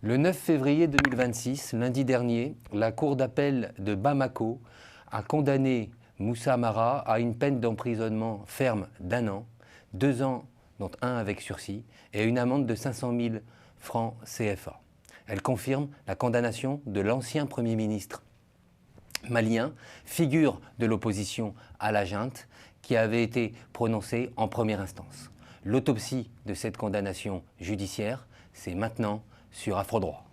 Le 9 février 2026, lundi dernier, la Cour d'appel de Bamako a condamné Moussa Mara à une peine d'emprisonnement ferme d'1 an, 2 ans, dont 1 avec sursis, et à une amende de 500 000 francs CFA. Elle confirme la condamnation de l'ancien Premier ministre malien, figure de l'opposition à la junte, qui avait été prononcée en première instance. L'autopsie de cette condamnation judiciaire, c'est maintenant sur Afrodroit.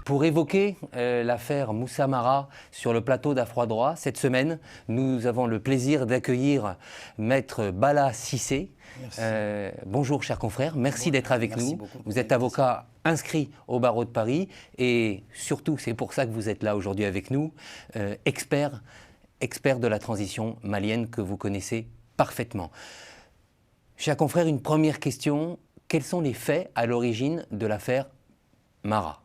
Pour évoquer l'affaire Moussa Mara sur le plateau d'Afrodroit, cette semaine, nous avons le plaisir d'accueillir Maître Bala Cissé. Bonjour chers confrères, merci d'être avec nous. Vous êtes avocat inscrit au barreau de Paris et surtout, c'est pour ça que vous êtes là aujourd'hui avec nous, expert de la transition malienne que vous connaissez parfaitement. Chers confrères, une première question, quels sont les faits à l'origine de l'affaire Mara ?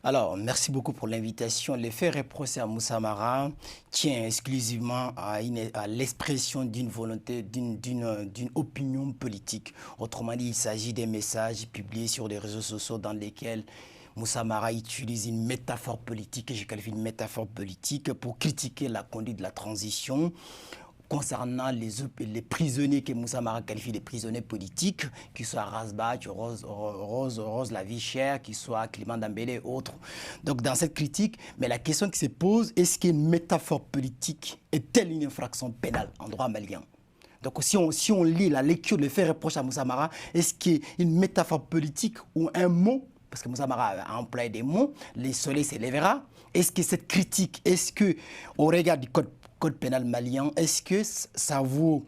Alors, merci beaucoup pour l'invitation. Les faits reprochés à Moussa Mara tient exclusivement à l'expression d'une volonté, d'une opinion politique. Autrement dit, il s'agit des messages publiés sur les réseaux sociaux dans lesquels Moussa Mara utilise une métaphore politique, que je qualifie de métaphore politique, pour critiquer la conduite de la transition concernant les prisonniers que Moussa Mara qualifie de prisonniers politiques, qu'ils soient Razbach, Rose la vie chère, qu'ils soient Clément Dambélé et autres. Donc dans cette critique, mais la question qui se pose, est-ce qu'une métaphore politique est-elle une infraction pénale en droit malien? Donc si on lit la lecture, le fait reproche à Moussa Mara, est-ce qu'une métaphore politique ou un mot, parce que Moussa Mara a employé des mots, le soleil s'élèvera, est-ce que cette critique, est-ce qu'au regard du code pénal malien, est-ce que ça vaut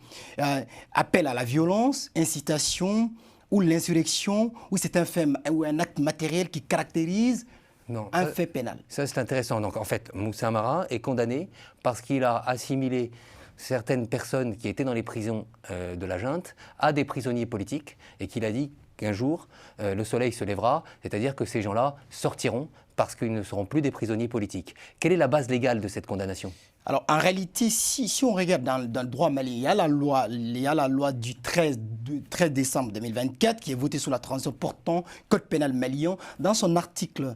appel à la violence, incitation ou l'insurrection, ou c'est un fait ou un acte matériel qui caractérise un fait pénal? Ça c'est intéressant. Donc en fait, Moussa Mara est condamné parce qu'il a assimilé certaines personnes qui étaient dans les prisons de la junte à des prisonniers politiques et qu'il a dit qu'un jour, le soleil se lèvera, c'est-à-dire que ces gens-là sortiront parce qu'ils ne seront plus des prisonniers politiques. Quelle est la base légale de cette condamnation ? Alors, en réalité, si on regarde dans le droit malien, il y a la loi du 13 décembre 2024 qui est votée sur la transition portant code pénal malien. Dans son article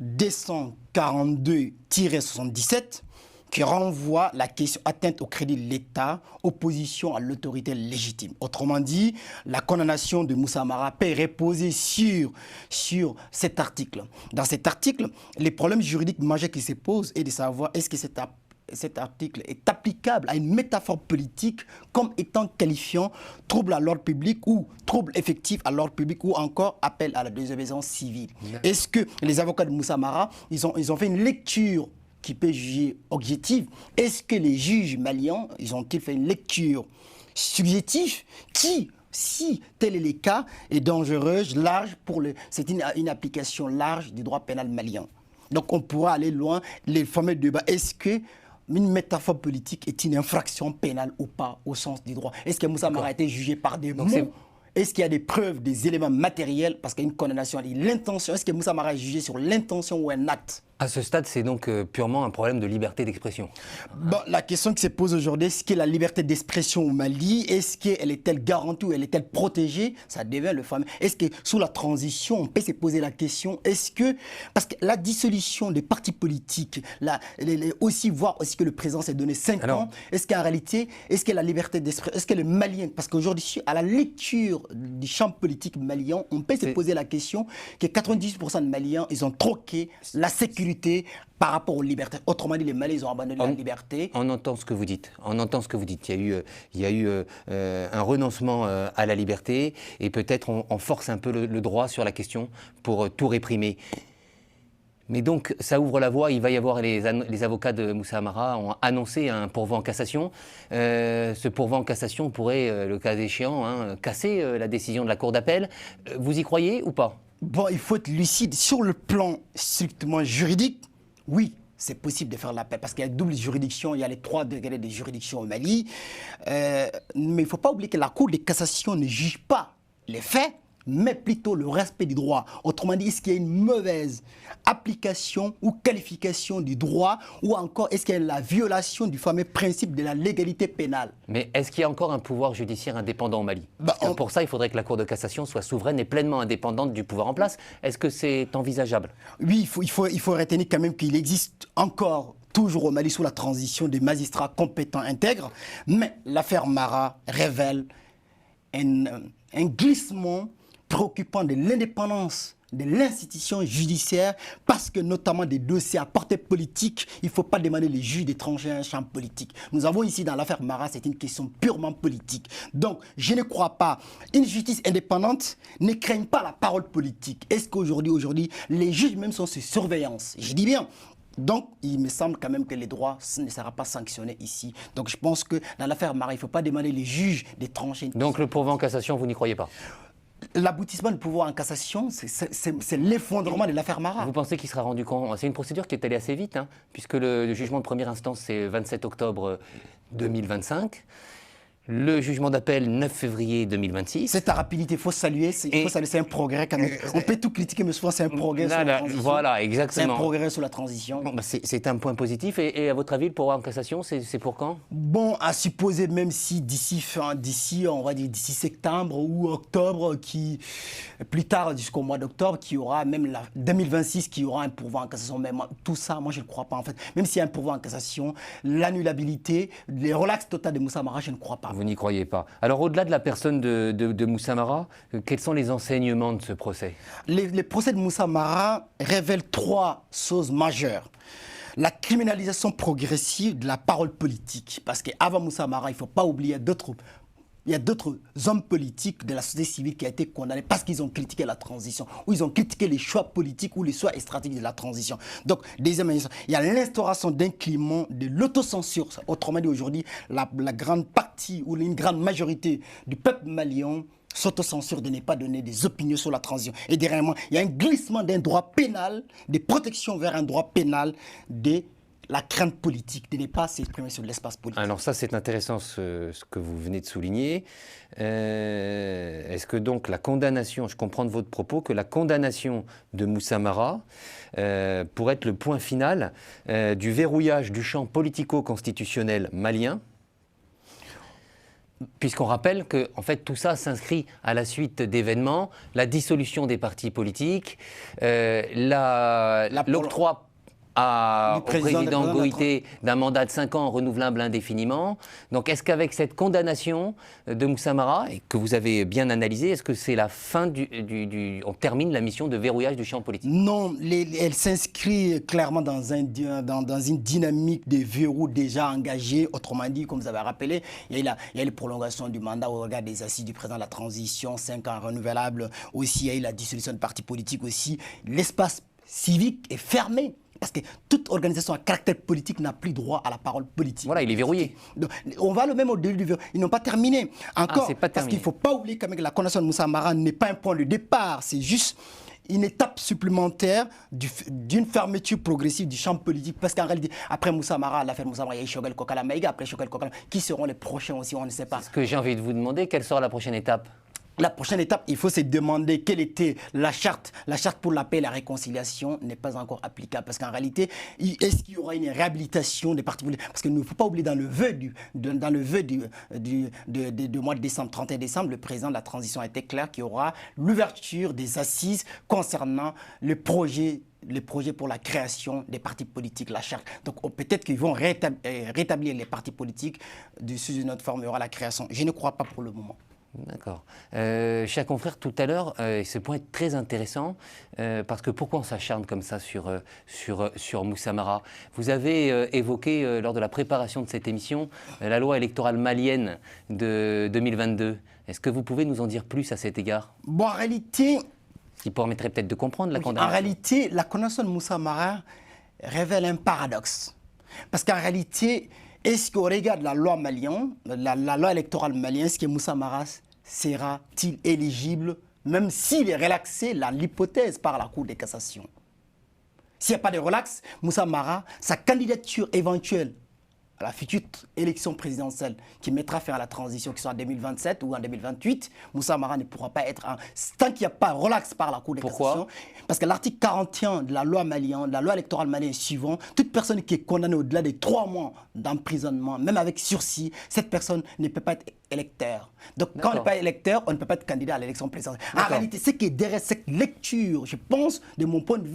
242-77, qui renvoie la question atteinte au crédit de l'État, opposition à l'autorité légitime. Autrement dit, la condamnation de Moussa Mara peut reposer sur cet article. Dans cet article, les problèmes juridiques majeurs qui se posent est de savoir est-ce que cet article est applicable à une métaphore politique comme étant qualifiant trouble à l'ordre public ou trouble effectif à l'ordre public ou encore appel à la désobéissance civile. Est-ce que les avocats de Moussa Mara, ils ont fait une lecture qui peut juger objective? Est-ce que les juges maliens, ils ont-ils fait une lecture subjective qui, si tel est le cas, est dangereuse, large, c'est une application large du droit pénal malien? Donc on pourra aller loin, les fameux débats. Est-ce que une métaphore politique est une infraction pénale ou pas au sens du droit? Est-ce que Moussa Mara a été jugé par des mots? Est-ce qu'il y a des preuves, des éléments matériels? Parce qu'il y a une condamnation, l'intention. Est-ce que Moussa Mara est jugé sur l'intention ou un acte? À ce stade, c'est donc purement un problème de liberté d'expression. Bon, la question qui se pose aujourd'hui, est-ce que la liberté d'expression au Mali, est-ce qu'elle est-elle garantie ou elle est-elle protégée? Ça devient le fameux. Est-ce que sous la transition, on peut se poser la question, est-ce que, parce que la dissolution des partis politiques, aussi voir aussi que le président s'est donné 5 ans, est-ce qu'en réalité, est-ce que la liberté d'expression, est-ce que le Malien, parce qu'aujourd'hui, à la lecture du champ politique malien, on peut se poser la question que 98% de Maliens, ils ont troqué la sécurité par rapport aux libertés. Autrement dit, les Maliens, ils ont abandonné la liberté. On entend ce que vous dites. On entend ce que vous dites. Il y a eu un renoncement à la liberté et peut-être on force un peu le droit sur la question pour tout réprimer. Mais donc, ça ouvre la voie. Il va y avoir les avocats de Moussa Mara ont annoncé un pourvoi en cassation. Ce pourvoi en cassation pourrait, le cas échéant, casser la décision de la Cour d'appel. Vous y croyez ou pas ? Bon, il faut être lucide. Sur le plan strictement juridique, oui, c'est possible de faire l'appel parce qu'il y a double juridiction, il y a les 3 degrés de juridiction au Mali. Mais il ne faut pas oublier que la Cour de cassation ne juge pas les faits, mais plutôt le respect du droit. Autrement dit, est-ce qu'il y a une mauvaise application ou qualification du droit, ou encore est-ce qu'il y a la violation du fameux principe de la légalité pénale? Mais est-ce qu'il y a encore un pouvoir judiciaire indépendant au Mali? Parce que pour ça, il faudrait que la Cour de cassation soit souveraine et pleinement indépendante du pouvoir en place. Est-ce que c'est envisageable? Oui, il faut retenir quand même qu'il existe encore toujours au Mali sous la transition des magistrats compétents intègres, mais l'affaire Mara révèle un glissement préoccupant de l'indépendance de l'institution judiciaire, parce que notamment des dossiers à portée politique, il ne faut pas demander les juges d'étrangers à un champ politique. Nous avons ici dans l'affaire Mara, c'est une question purement politique. Donc, je ne crois pas. Une justice indépendante ne craigne pas la parole politique. Est-ce qu'aujourd'hui, les juges même sont sous surveillance? Je dis bien. Donc, il me semble quand même que les droits ne seront pas sanctionnés ici. Donc, je pense que dans l'affaire Mara, il ne faut pas demander les juges des tranchées. Donc, le pourvoi en cassation, vous n'y croyez pas? L'aboutissement du pouvoir en cassation, c'est l'effondrement de l'affaire Mara. Vous pensez qu'il sera rendu compte? C'est une procédure qui est allée assez vite, hein, puisque le jugement de première instance, c'est 27 octobre 2025. Le jugement d'appel, 9 février 2026. C'est ta rapidité, il faut saluer, c'est un progrès quand même. On peut tout critiquer, mais souvent c'est un progrès sur la transition. Voilà, exactement. C'est un progrès sur la transition. Bon, bah c'est un point positif. Et à votre avis, le pourvoi en cassation, c'est pour quand? Bon, à supposer, même si d'ici septembre ou octobre, plus tard jusqu'au mois d'octobre, qui aura même 2026, qui aura un pourvoi en cassation. Mais tout ça, moi je ne crois pas en fait. Même s'il y a un pourvoi en cassation, l'annulabilité, les relax total de Moussa Mara, je ne crois pas. Vous n'y croyez pas. Alors, au-delà de la personne de Moussa Mara, quels sont les enseignements de ce procès? Les procès de Moussa Mara révèlent 3 choses majeures. La criminalisation progressive de la parole politique. Parce qu'avant Moussa Mara, il ne faut pas oublier il y a d'autres hommes politiques de la société civile qui ont été condamnés parce qu'ils ont critiqué la transition, ou ils ont critiqué les choix politiques ou les choix stratégiques de la transition. Donc, deuxième, il y a l'instauration d'un climat de l'autocensure. Autrement dit, aujourd'hui, la grande partie ou une grande majorité du peuple malien s'autocensure de ne pas donner des opinions sur la transition. Et derrière moi, il y a un glissement d'un droit pénal, des protections vers un droit pénal, de la crainte politique, de ne pas s'exprimer sur l'espace politique. Alors ça, c'est intéressant ce que vous venez de souligner. Est-ce que donc la condamnation, je comprends de votre propos, que la condamnation de Moussa Mara pourrait être le point final du verrouillage du champ politico-constitutionnel malien, puisqu'on rappelle que en fait, tout ça s'inscrit à la suite d'événements, la dissolution des partis politiques, l'octroi au président Goïté d'un mandat de 5 ans renouvelable indéfiniment. Donc est-ce qu'avec cette condamnation de Moussa Mara, et que vous avez bien analysé, est-ce que c'est la fin on termine la mission de verrouillage du champ politique? Non, elle s'inscrit clairement dans une dynamique de verrou déjà engagée. Autrement dit, comme vous avez rappelé, il y a la prolongation du mandat au regard des assises du président de la transition, 5 ans renouvelables. Aussi, il y a eu la dissolution de partis politiques aussi. L'espace civique est fermé. Parce que toute organisation à caractère politique n'a plus droit à la parole politique. Voilà, il est verrouillé. Donc, on va le même au début du verrou. Ils n'ont pas terminé. Encore, pas terminé. Parce qu'il ne faut pas oublier que la condamnation de Moussa Mara n'est pas un point de départ. C'est juste une étape supplémentaire d'une fermeture progressive du champ politique. Parce qu'en réalité, après Moussa Mara, l'affaire Moussa Mara, il y a eu Choguel Kokala Maïga. Après Choguel Kokala, qui seront les prochains aussi, on ne sait pas. Ce que j'ai envie de vous demander, quelle sera la prochaine étape? La prochaine étape, il faut se demander quelle était la charte. La charte pour la paix et la réconciliation n'est pas encore applicable. Parce qu'en réalité, est-ce qu'il y aura une réhabilitation des partis politiques? Parce qu'il ne faut pas oublier, dans le vœu du mois de décembre, 31 décembre, le président de la transition a été clair qu'il y aura l'ouverture des assises concernant le projet pour la création des partis politiques, la charte. Donc peut-être qu'ils vont rétablir les partis politiques. Sous une autre forme, il y aura la création. Je ne crois pas pour le moment. D'accord. Cher confrère, tout à l'heure, ce point est très intéressant, parce que pourquoi on s'acharne comme ça sur Moussa Mara? Vous avez évoqué, lors de la préparation de cette émission, la loi électorale malienne de 2022. Est-ce que vous pouvez nous en dire plus à cet égard? Bon, en réalité... Ce qui permettrait peut-être de comprendre la condamnation. En réalité, la condamnation de Moussa Mara révèle un paradoxe. Parce qu'en réalité, est-ce qu'on regarde la loi malienne, la loi électorale malienne, est-ce que Moussa Mara sera-t-il éligible, même s'il est relaxé, l'hypothèse par la Cour de cassation? S'il n'y a pas de relax, Moussa Mara, sa candidature éventuelle à la future élection présidentielle qui mettra fin à la transition, qui soit en 2027 ou en 2028, Moussa Mara ne pourra pas être tant qu'il n'y a pas relax par la Cour de cassation. Parce que l'article 41 de la loi malienne, de la loi électorale malienne suivant, toute personne qui est condamnée au-delà de 3 mois d'emprisonnement, même avec sursis, cette personne ne peut pas être électeur. Donc quand on n'est pas électeur, on ne peut pas être candidat à l'élection présidentielle. En réalité, ce qui est derrière cette lecture, je pense, de mon point de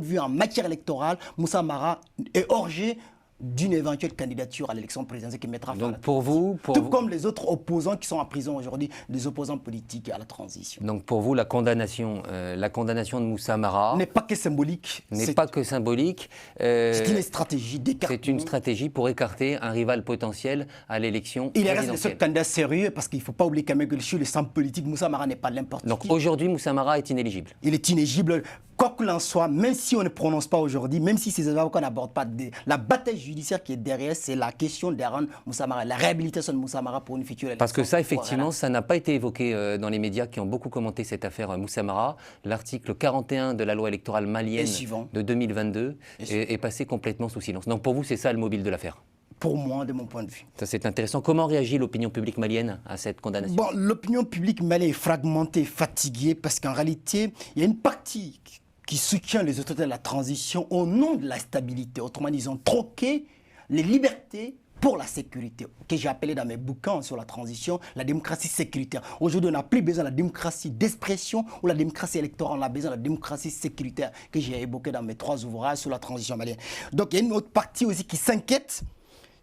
vue en matière électorale, Moussa Mara est hors-jeu d'une éventuelle candidature à l'élection présidentielle qui mettra fin. Donc pour vous, tout comme les autres opposants qui sont en prison aujourd'hui, des opposants politiques à la transition. Donc pour vous, la condamnation de Moussa Mara n'est pas que symbolique. N'est pas que symbolique. C'est une stratégie d'écartement. C'est une stratégie pour écarter un rival potentiel à l'élection présidentielle. Il reste le seul candidat sérieux parce qu'il ne faut pas oublier quand même que sur le sang politique, Moussa Mara n'est pas n'importe qui. Donc aujourd'hui, Moussa Mara est inéligible. Il est inéligible. Quoi qu'il en soit, même si on ne prononce pas aujourd'hui, même si ces avocats n'abordent pas, la bataille judiciaire qui est derrière, c'est la question de rendre Moussa Mara, la réhabilitation de Moussa Mara pour une future élection. Parce que ça, effectivement, ça n'a pas été évoqué dans les médias qui ont beaucoup commenté cette affaire Moussa Mara. L'article 41 de la loi électorale malienne de 2022 est passé complètement sous silence. Donc pour vous, c'est ça le mobile de l'affaire? Pour moi, de mon point de vue. Ça, c'est intéressant. Comment réagit l'opinion publique malienne à cette condamnation? Bon, l'opinion publique malienne est fragmentée, fatiguée, parce qu'en réalité, il y a une partie qui soutient les autorités de la transition au nom de la stabilité. Autrement dit, ils ont troqué les libertés pour la sécurité, que j'ai appelé dans mes bouquins sur la transition, la démocratie sécuritaire. Aujourd'hui, on n'a plus besoin de la démocratie d'expression ou la démocratie électorale, on a besoin de la démocratie sécuritaire que j'ai évoquée dans mes 3 ouvrages sur la transition malienne. Donc, il y a une autre partie aussi qui s'inquiète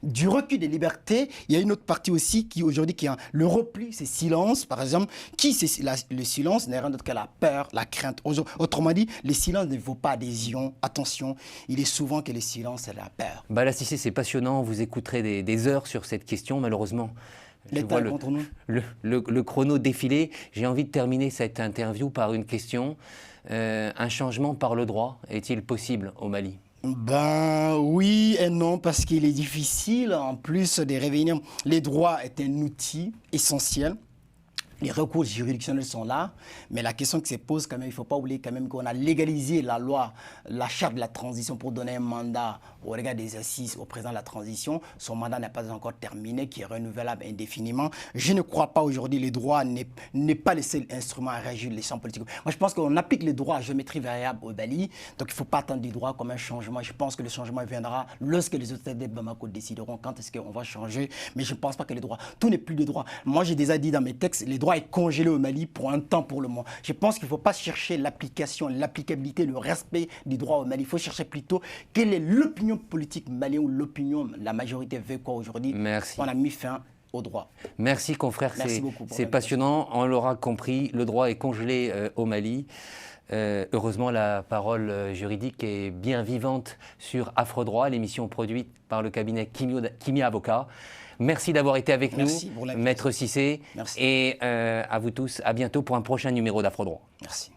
du recul des libertés. Il y a une autre partie aussi qui aujourd'hui qui a le repli, c'est silence par exemple. Le silence n'est rien d'autre que la peur, la crainte. Autrement dit, le silence ne vaut pas adhésion. Attention, il est souvent que le silence c'est la peur. Bala Cissé, c'est passionnant. Vous écouterez des heures sur cette question, malheureusement. L'État est contre nous. Le chrono défilé. J'ai envie de terminer cette interview par une question. Un changement par le droit est-il possible au Mali? Ben oui et non, parce qu'il est difficile, en plus de revenir. Les droits est un outil essentiel. Les recours juridictionnels sont là, mais la question qui se pose quand même, il ne faut pas oublier quand même qu'on a légalisé la loi, la charte de la transition pour donner un mandat au regard des assises au président de la transition. Son mandat n'est pas encore terminé, qui est renouvelable indéfiniment. Je ne crois pas aujourd'hui que les droits n'est pas le seul instrument à régir les champs politiques. Moi, je pense qu'on applique les droits à géométrie variable au Mali, donc il ne faut pas attendre des droits comme un changement. Je pense que le changement viendra lorsque les autorités de Bamako décideront quand est-ce qu'on va changer, mais je ne pense pas que les droits, tout n'est plus de droits. Moi, j'ai déjà dit dans mes textes, les droits est congelé au Mali pour un temps pour le moment. Je pense qu'il ne faut pas chercher l'application, l'applicabilité, le respect des droits au Mali. Il faut chercher plutôt quelle est l'opinion politique malienne ou l'opinion, la majorité veut quoi aujourd'hui. Merci. On a mis fin au droit. Merci confrère, c'est passionnant. On l'aura compris, le droit est congelé au Mali. Heureusement, la parole juridique est bien vivante sur Afrodroit, l'émission produite par le cabinet Kimi Avocat. Merci d'avoir été avec nous, Maître Cissé. Merci. Et à vous tous, à bientôt pour un prochain numéro d'Afrodroit. Merci.